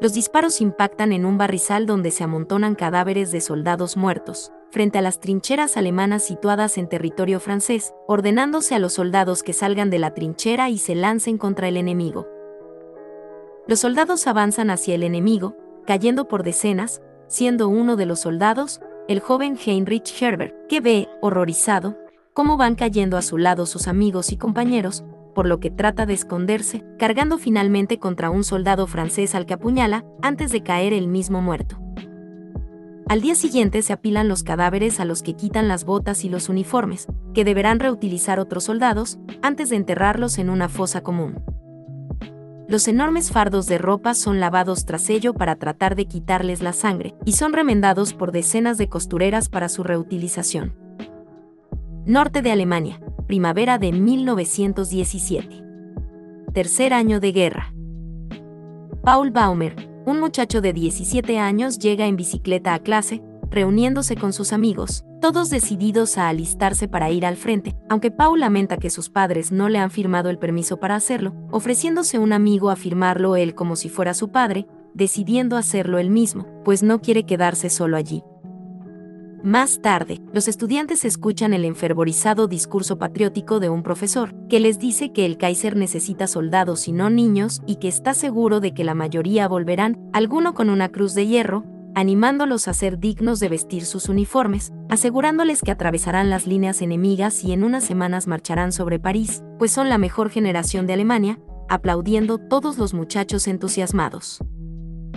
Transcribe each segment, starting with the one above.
Los disparos impactan en un barrizal donde se amontonan cadáveres de soldados muertos, frente a las trincheras alemanas situadas en territorio francés, ordenándose a los soldados que salgan de la trinchera y se lancen contra el enemigo. Los soldados avanzan hacia el enemigo, cayendo por decenas, siendo uno de los soldados, el joven Heinrich Herbert, que ve, horrorizado, cómo van cayendo a su lado sus amigos y compañeros, por lo que trata de esconderse, cargando finalmente contra un soldado francés al que apuñala, antes de caer él mismo muerto. Al día siguiente se apilan los cadáveres a los que quitan las botas y los uniformes, que deberán reutilizar otros soldados, antes de enterrarlos en una fosa común. Los enormes fardos de ropa son lavados tras ello para tratar de quitarles la sangre, y son remendados por decenas de costureras para su reutilización. Norte de Alemania, primavera de 1917. Tercer año de guerra. Paul Baumer, un muchacho de 17 años, llega en bicicleta a clase, reuniéndose con sus amigos, todos decididos a alistarse para ir al frente, aunque Paul lamenta que sus padres no le han firmado el permiso para hacerlo, ofreciéndose un amigo a firmarlo él como si fuera su padre, decidiendo hacerlo él mismo, pues no quiere quedarse solo allí. Más tarde, los estudiantes escuchan el enfervorizado discurso patriótico de un profesor, que les dice que el Kaiser necesita soldados y no niños y que está seguro de que la mayoría volverán, alguno con una cruz de hierro, animándolos a ser dignos de vestir sus uniformes, asegurándoles que atravesarán las líneas enemigas y en unas semanas marcharán sobre París, pues son la mejor generación de Alemania, aplaudiendo todos los muchachos entusiasmados.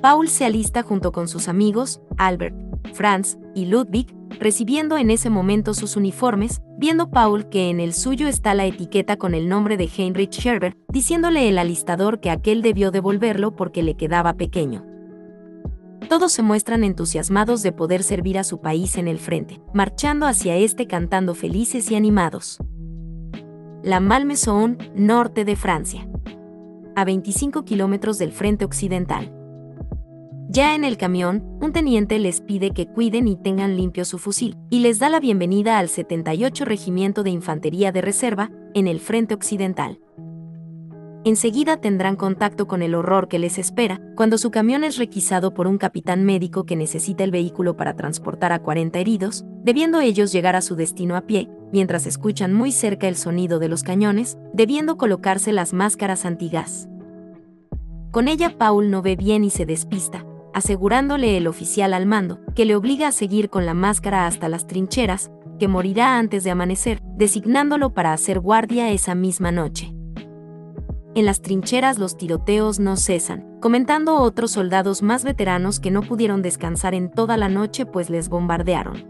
Paul se alista junto con sus amigos, Albert, Franz y Ludwig, recibiendo en ese momento sus uniformes, viendo Paul que en el suyo está la etiqueta con el nombre de Heinrich Herbert, diciéndole el alistador que aquel debió devolverlo porque le quedaba pequeño. Todos se muestran entusiasmados de poder servir a su país en el frente, marchando hacia este cantando felices y animados. La Malmaison, norte de Francia. A 25 kilómetros del frente occidental. Ya en el camión, un teniente les pide que cuiden y tengan limpio su fusil, y les da la bienvenida al 78 Regimiento de Infantería de Reserva, en el frente occidental. Enseguida tendrán contacto con el horror que les espera, cuando su camión es requisado por un capitán médico que necesita el vehículo para transportar a 40 heridos, debiendo ellos llegar a su destino a pie, mientras escuchan muy cerca el sonido de los cañones, debiendo colocarse las máscaras antigás. Con ella Paul no ve bien y se despista, asegurándole el oficial al mando, que le obliga a seguir con la máscara hasta las trincheras, que morirá antes de amanecer, designándolo para hacer guardia esa misma noche. En las trincheras los tiroteos no cesan, comentando otros soldados más veteranos que no pudieron descansar en toda la noche pues les bombardearon.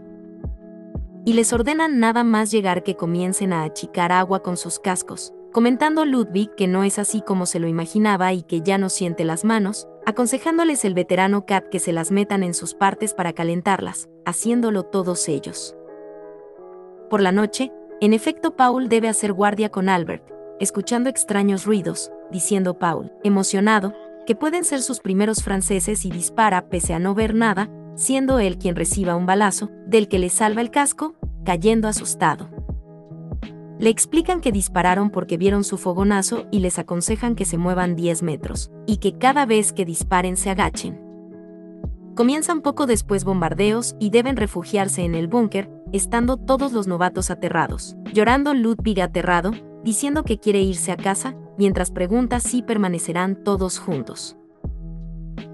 Y les ordenan nada más llegar que comiencen a achicar agua con sus cascos, comentando Ludwig que no es así como se lo imaginaba y que ya no siente las manos, aconsejándoles el veterano Kat que se las metan en sus partes para calentarlas, haciéndolo todos ellos. Por la noche, en efecto Paul debe hacer guardia con Albert, escuchando extraños ruidos, diciendo Paul, emocionado, que pueden ser sus primeros franceses y dispara pese a no ver nada, siendo él quien reciba un balazo, del que le salva el casco, cayendo asustado. Le explican que dispararon porque vieron su fogonazo y les aconsejan que se muevan 10 metros, y que cada vez que disparen se agachen. Comienzan poco después bombardeos y deben refugiarse en el búnker, estando todos los novatos aterrados, llorando Ludwig aterrado, diciendo que quiere irse a casa, mientras pregunta si permanecerán todos juntos.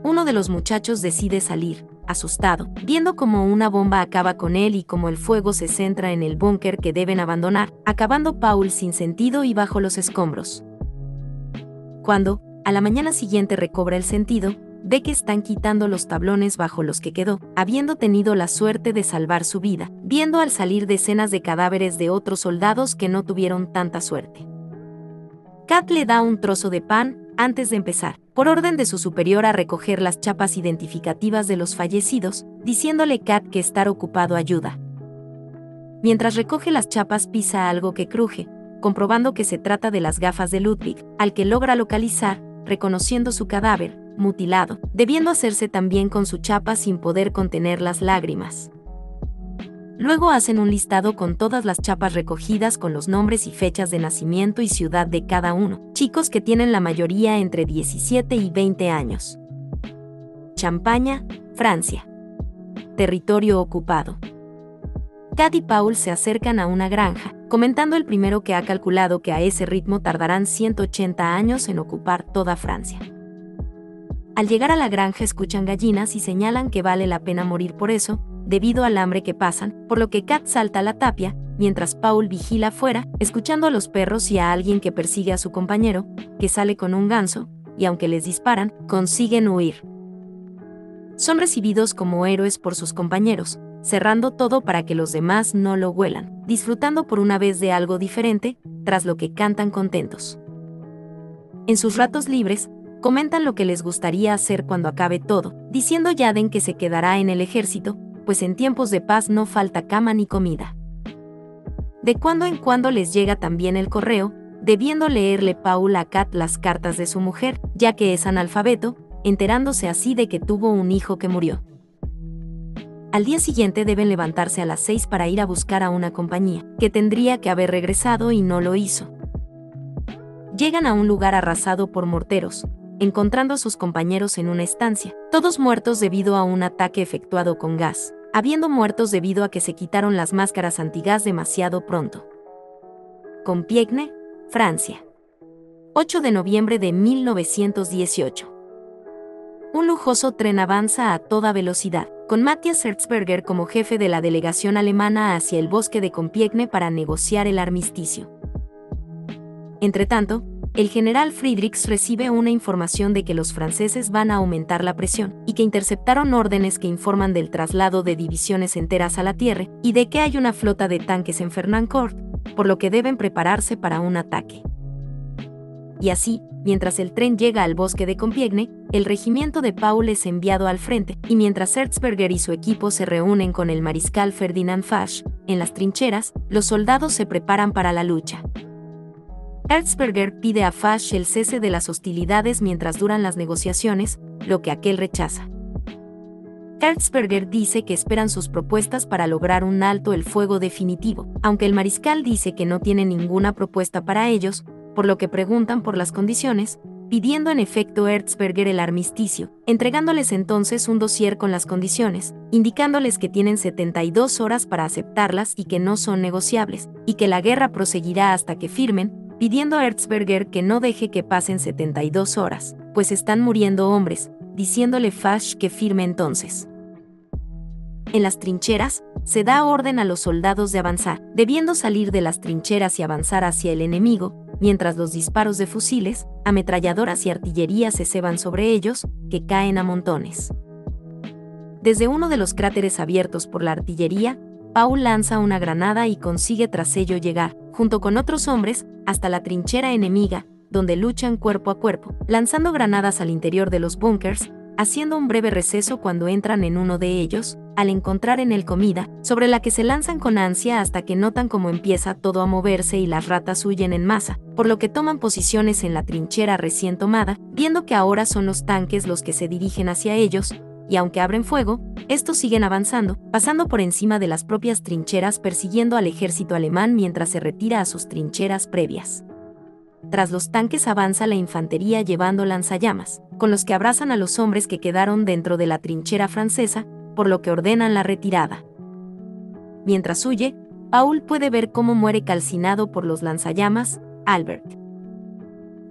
Uno de los muchachos decide salir, asustado, viendo cómo una bomba acaba con él y cómo el fuego se centra en el búnker que deben abandonar, acabando Paul sin sentido y bajo los escombros. Cuando, a la mañana siguiente recobra el sentido, ve que están quitando los tablones bajo los que quedó, habiendo tenido la suerte de salvar su vida, viendo al salir decenas de cadáveres de otros soldados que no tuvieron tanta suerte. Kat le da un trozo de pan, antes de empezar, por orden de su superior a recoger las chapas identificativas de los fallecidos, diciéndole Kat que estar ocupado ayuda. Mientras recoge las chapas pisa algo que cruje, comprobando que se trata de las gafas de Ludwig, al que logra localizar, reconociendo su cadáver, mutilado, debiendo hacerse también con su chapa sin poder contener las lágrimas. Luego hacen un listado con todas las chapas recogidas con los nombres y fechas de nacimiento y ciudad de cada uno, chicos que tienen la mayoría entre 17 y 20 años. Champaña, Francia. Territorio ocupado. Kat y Paul se acercan a una granja, comentando el primero que ha calculado que a ese ritmo tardarán 180 años en ocupar toda Francia. Al llegar a la granja escuchan gallinas y señalan que vale la pena morir por eso, debido al hambre que pasan, por lo que Kat salta a la tapia, mientras Paul vigila afuera, escuchando a los perros y a alguien que persigue a su compañero, que sale con un ganso, y aunque les disparan, consiguen huir. Son recibidos como héroes por sus compañeros, cerrando todo para que los demás no lo huelan, disfrutando por una vez de algo diferente, tras lo que cantan contentos. En sus ratos libres, comentan lo que les gustaría hacer cuando acabe todo, diciendo Yaden que se quedará en el ejército, pues en tiempos de paz no falta cama ni comida. De cuando en cuando les llega también el correo, debiendo leerle Paul a Kat las cartas de su mujer, ya que es analfabeto, enterándose así de que tuvo un hijo que murió. Al día siguiente deben levantarse a las 6 para ir a buscar a una compañía, que tendría que haber regresado y no lo hizo. Llegan a un lugar arrasado por morteros, encontrando a sus compañeros en una estancia, todos muertos debido a un ataque efectuado con gas, habiendo muertos debido a que se quitaron las máscaras antigás demasiado pronto. Compiègne, Francia. 8 de noviembre de 1918. Un lujoso tren avanza a toda velocidad, con Matthias Erzberger como jefe de la delegación alemana hacia el bosque de Compiègne para negociar el armisticio. Entretanto, el general Friedrichs recibe una información de que los franceses van a aumentar la presión y que interceptaron órdenes que informan del traslado de divisiones enteras a la tierra y de que hay una flota de tanques en Fernancourt, por lo que deben prepararse para un ataque. Y así, mientras el tren llega al bosque de Compiègne, el regimiento de Paul es enviado al frente, y mientras Erzberger y su equipo se reúnen con el mariscal Ferdinand Foch en las trincheras, los soldados se preparan para la lucha. Erzberger pide a Foch el cese de las hostilidades mientras duran las negociaciones, lo que aquel rechaza. Erzberger dice que esperan sus propuestas para lograr un alto el fuego definitivo, aunque el mariscal dice que no tiene ninguna propuesta para ellos, por lo que preguntan por las condiciones, pidiendo en efecto Erzberger el armisticio, entregándoles entonces un dossier con las condiciones, indicándoles que tienen 72 horas para aceptarlas y que no son negociables, y que la guerra proseguirá hasta que firmen, pidiendo a Erzberger que no deje que pasen 72 horas, pues están muriendo hombres, diciéndole Foch que firme entonces. En las trincheras, se da orden a los soldados de avanzar, debiendo salir de las trincheras y avanzar hacia el enemigo, mientras los disparos de fusiles, ametralladoras y artillería se ceban sobre ellos, que caen a montones. Desde uno de los cráteres abiertos por la artillería, Paul lanza una granada y consigue tras ello llegar, junto con otros hombres, hasta la trinchera enemiga, donde luchan cuerpo a cuerpo, lanzando granadas al interior de los búnkers, haciendo un breve receso cuando entran en uno de ellos, al encontrar en él comida, sobre la que se lanzan con ansia hasta que notan cómo empieza todo a moverse y las ratas huyen en masa, por lo que toman posiciones en la trinchera recién tomada, viendo que ahora son los tanques los que se dirigen hacia ellos, y aunque abren fuego, estos siguen avanzando, pasando por encima de las propias trincheras persiguiendo al ejército alemán mientras se retira a sus trincheras previas. Tras los tanques avanza la infantería llevando lanzallamas, con los que abrazan a los hombres que quedaron dentro de la trinchera francesa, por lo que ordenan la retirada. Mientras huye, Paul puede ver cómo muere calcinado por los lanzallamas, Albert.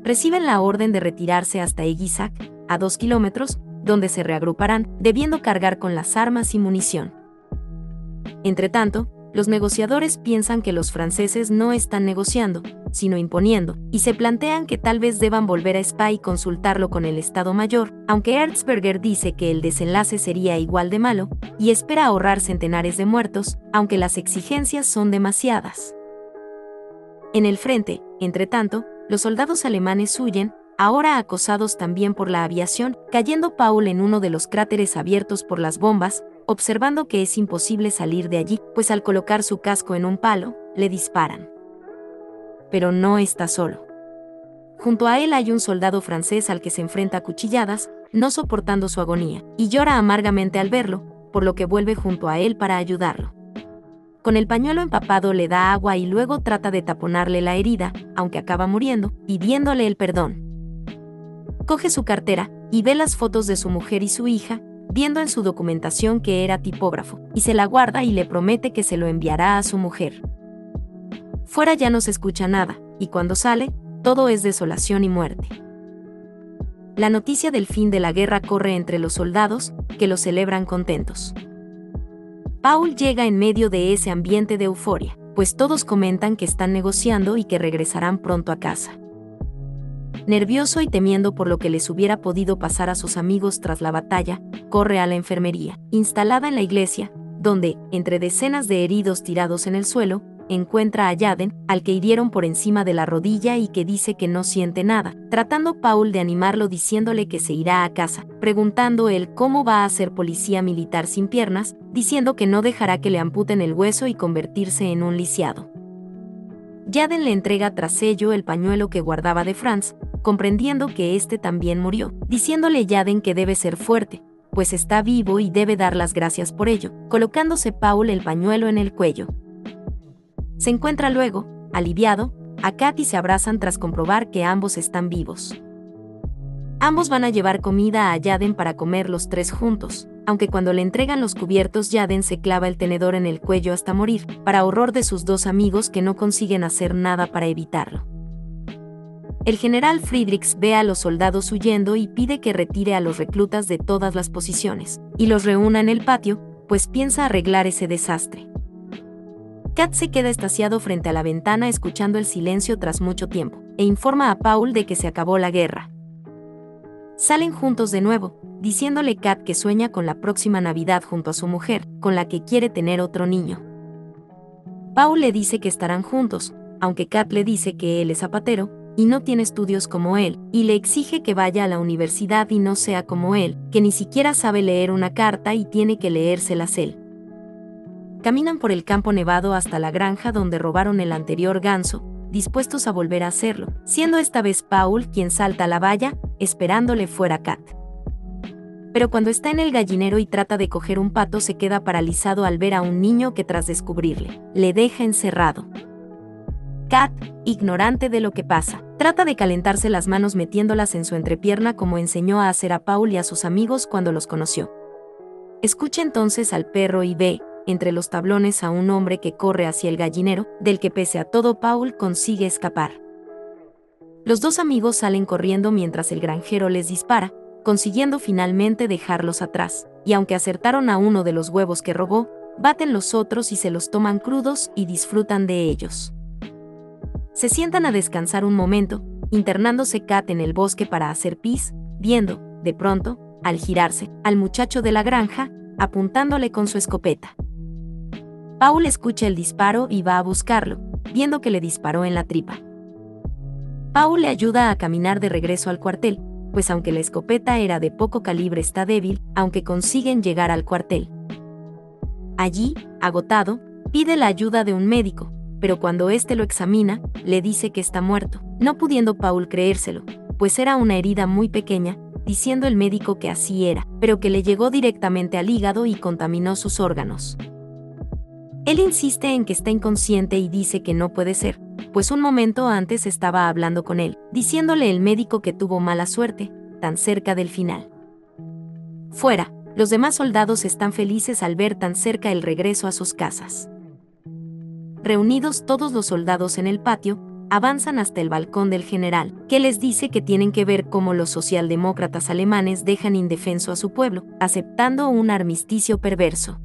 Reciben la orden de retirarse hasta Eguissac, a 2 kilómetros, donde se reagruparán, debiendo cargar con las armas y munición. Entretanto, los negociadores piensan que los franceses no están negociando, sino imponiendo, y se plantean que tal vez deban volver a Spa y consultarlo con el Estado Mayor, aunque Erzberger dice que el desenlace sería igual de malo, y espera ahorrar centenares de muertos, aunque las exigencias son demasiadas. En el frente, entretanto, los soldados alemanes huyen, ahora acosados también por la aviación, cayendo Paul en uno de los cráteres abiertos por las bombas, observando que es imposible salir de allí, pues al colocar su casco en un palo, le disparan. Pero no está solo. Junto a él hay un soldado francés al que se enfrenta a cuchilladas, no soportando su agonía, y llora amargamente al verlo, por lo que vuelve junto a él para ayudarlo. Con el pañuelo empapado le da agua y luego trata de taponarle la herida, aunque acaba muriendo, pidiéndole el perdón. Coge su cartera y ve las fotos de su mujer y su hija, viendo en su documentación que era tipógrafo, y se la guarda y le promete que se lo enviará a su mujer. Fuera ya no se escucha nada, y cuando sale, todo es desolación y muerte. La noticia del fin de la guerra corre entre los soldados, que lo celebran contentos. Paul llega en medio de ese ambiente de euforia, pues todos comentan que están negociando y que regresarán pronto a casa. Nervioso y temiendo por lo que les hubiera podido pasar a sus amigos tras la batalla, corre a la enfermería, instalada en la iglesia, donde, entre decenas de heridos tirados en el suelo, encuentra a Yaden, al que hirieron por encima de la rodilla y que dice que no siente nada, tratando Paul de animarlo diciéndole que se irá a casa, preguntando él cómo va a ser policía militar sin piernas, diciendo que no dejará que le amputen el hueso y convertirse en un lisiado. Yaden le entrega tras ello el pañuelo que guardaba de Franz, comprendiendo que éste también murió, diciéndole Yaden que debe ser fuerte, pues está vivo y debe dar las gracias por ello, colocándose Paul el pañuelo en el cuello. Se encuentra luego, aliviado, a Kat y se abrazan tras comprobar que ambos están vivos. Ambos van a llevar comida a Yaden para comer los tres juntos, aunque cuando le entregan los cubiertos Yaden se clava el tenedor en el cuello hasta morir, para horror de sus dos amigos que no consiguen hacer nada para evitarlo. El general Friedrichs ve a los soldados huyendo y pide que retire a los reclutas de todas las posiciones, y los reúna en el patio, pues piensa arreglar ese desastre. Kat se queda extasiado frente a la ventana escuchando el silencio tras mucho tiempo, e informa a Paul de que se acabó la guerra. Salen juntos de nuevo, diciéndole Kat que sueña con la próxima Navidad junto a su mujer, con la que quiere tener otro niño. Paul le dice que estarán juntos, aunque Kat le dice que él es zapatero, y no tiene estudios como él, y le exige que vaya a la universidad y no sea como él, que ni siquiera sabe leer una carta y tiene que leérselas él. Caminan por el campo nevado hasta la granja donde robaron el anterior ganso, dispuestos a volver a hacerlo, siendo esta vez Paul quien salta a la valla, esperándole fuera Kat. Pero cuando está en el gallinero y trata de coger un pato se queda paralizado al ver a un niño que tras descubrirle, le deja encerrado. Kat, ignorante de lo que pasa, trata de calentarse las manos metiéndolas en su entrepierna como enseñó a hacer a Paul y a sus amigos cuando los conoció. Escucha entonces al perro y ve, entre los tablones, a un hombre que corre hacia el gallinero, del que pese a todo Paul consigue escapar. Los dos amigos salen corriendo mientras el granjero les dispara, consiguiendo finalmente dejarlos atrás, y aunque acertaron a uno de los huevos que robó, baten los otros y se los toman crudos y disfrutan de ellos. Se sientan a descansar un momento, internándose Kat en el bosque para hacer pis, viendo, de pronto, al girarse, al muchacho de la granja, apuntándole con su escopeta. Paul escucha el disparo y va a buscarlo, viendo que le disparó en la tripa. Paul le ayuda a caminar de regreso al cuartel, pues aunque la escopeta era de poco calibre está débil, aunque consiguen llegar al cuartel. Allí, agotado, pide la ayuda de un médico, pero cuando éste lo examina, le dice que está muerto, no pudiendo Paul creérselo, pues era una herida muy pequeña, diciendo el médico que así era, pero que le llegó directamente al hígado y contaminó sus órganos. Él insiste en que está inconsciente y dice que no puede ser, pues un momento antes estaba hablando con él, diciéndole el médico que tuvo mala suerte, tan cerca del final. Fuera, los demás soldados están felices al ver tan cerca el regreso a sus casas. Reunidos todos los soldados en el patio, avanzan hasta el balcón del general, que les dice que tienen que ver cómo los socialdemócratas alemanes dejan indefenso a su pueblo, aceptando un armisticio perverso.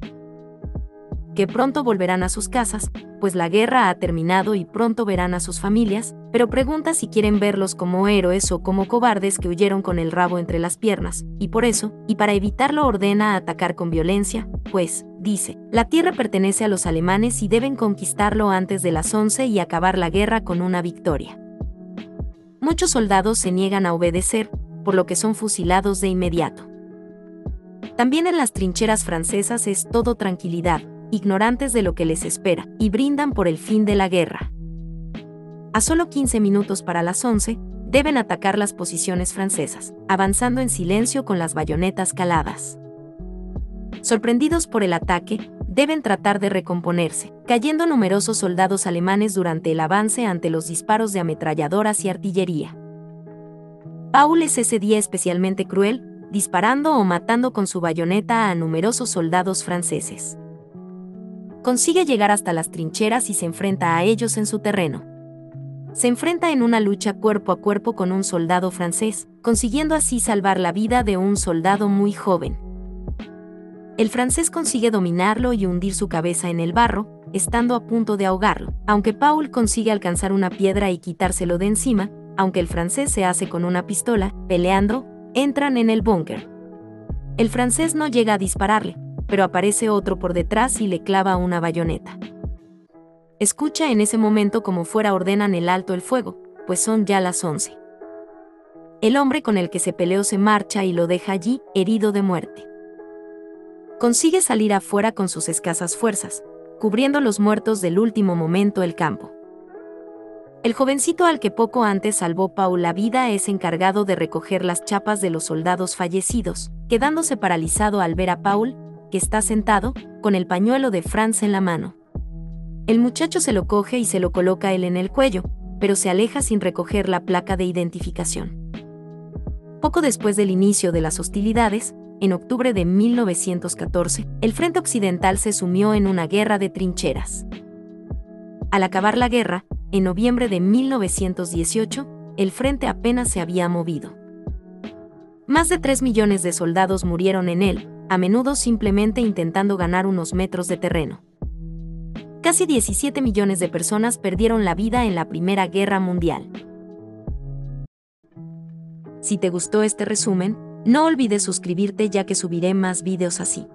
Que pronto volverán a sus casas, pues la guerra ha terminado y pronto verán a sus familias, pero pregunta si quieren verlos como héroes o como cobardes que huyeron con el rabo entre las piernas, y por eso, y para evitarlo ordena atacar con violencia, pues, dice, la tierra pertenece a los alemanes y deben conquistarlo antes de las 11 y acabar la guerra con una victoria. Muchos soldados se niegan a obedecer, por lo que son fusilados de inmediato. También en las trincheras francesas es todo tranquilidad, ignorantes de lo que les espera, y brindan por el fin de la guerra. A solo 15 minutos para las 11, deben atacar las posiciones francesas, avanzando en silencio con las bayonetas caladas. Sorprendidos por el ataque, deben tratar de recomponerse, cayendo numerosos soldados alemanes durante el avance ante los disparos de ametralladoras y artillería. Paul es ese día especialmente cruel, disparando o matando con su bayoneta a numerosos soldados franceses. Consigue llegar hasta las trincheras y se enfrenta a ellos en su terreno. Se enfrenta en una lucha cuerpo a cuerpo con un soldado francés, consiguiendo así salvar la vida de un soldado muy joven. El francés consigue dominarlo y hundir su cabeza en el barro, estando a punto de ahogarlo, aunque Paul consigue alcanzar una piedra y quitárselo de encima, aunque el francés se hace con una pistola, peleando, entran en el búnker. El francés no llega a dispararle, pero aparece otro por detrás y le clava una bayoneta. Escucha en ese momento como fuera ordenan el alto el fuego, pues son ya las 11. El hombre con el que se peleó se marcha y lo deja allí, herido de muerte. Consigue salir afuera con sus escasas fuerzas, cubriendo los muertos del último momento el campo. El jovencito al que poco antes salvó Paul la vida es encargado de recoger las chapas de los soldados fallecidos, quedándose paralizado al ver a Paul, que está sentado, con el pañuelo de Franz en la mano. El muchacho se lo coge y se lo coloca él en el cuello, pero se aleja sin recoger la placa de identificación. Poco después del inicio de las hostilidades, en octubre de 1914, el frente occidental se sumió en una guerra de trincheras. Al acabar la guerra, en noviembre de 1918, el frente apenas se había movido. Más de 3 millones de soldados murieron en él, a menudo simplemente intentando ganar unos metros de terreno. Casi 17 millones de personas perdieron la vida en la Primera Guerra Mundial. Si te gustó este resumen, no olvides suscribirte ya que subiré más videos así.